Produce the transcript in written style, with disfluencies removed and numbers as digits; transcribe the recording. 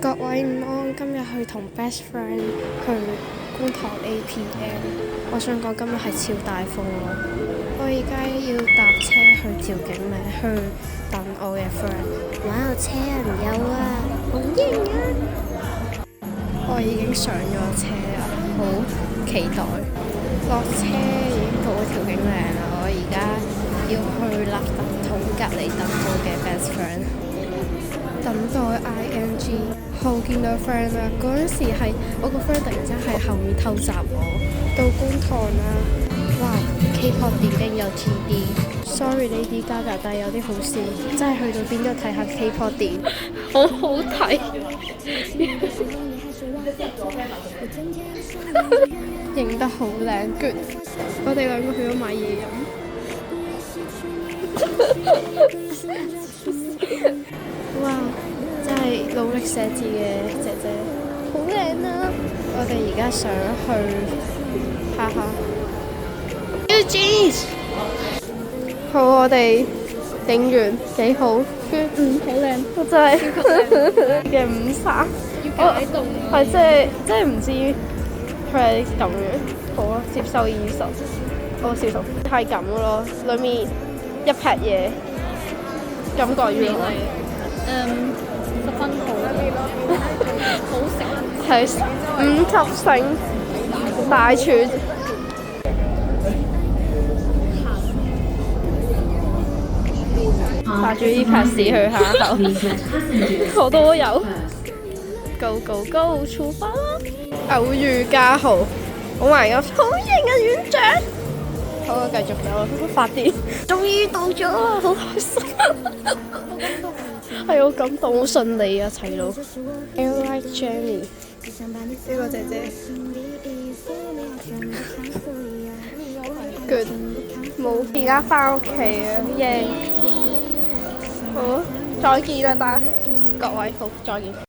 各位午安，今日去同 best friend 去觀塘 APM。我想講今日係超大風咯，我而家要搭車去趙景嶺去等我嘅 friend。哇！車人有啊，好型啊！我已經上咗車啦，好期待。落車已經到趙景嶺啦，我而家要去立德同隔離等我嘅 best friend。等待 ING， 好見到 friend 啦！嗰陣時係我個 friend 突然間喺後面偷襲我，到觀塘啦！哇 ！K-pop 電影有 3D，sorry Lady Gaga， 但係有啲好笑，真係去到邊都睇下 K-pop 電影，好好睇，影得好靚 ，good！ 我哋兩個去咗買嘢飲。哇！真係努力寫字嘅姐姐，好靚啊！我哋而家想去，哈哈。New jeans， 好，我哋影完幾好，好靚，真係嘅午餐。要解凍啊！係即係唔知佢係咁樣，好啊，接受現實。我少數係咁咯，裡面一劈嘢，感覺越嚟。十分好，好食，係50星大廚。帶住啲 pass 去下口，我都有。Go go go， 出發啦！偶遇嘉豪，Oh my god，好型啊，院長！好啊，繼續走，發電，終於到咗啦，好開心。係好感動，好順利啊，齊路。I like Jenny， 呢個姐姐。Good， 冇。而家返屋企啊，耶！好，再見啦，各位好，再見。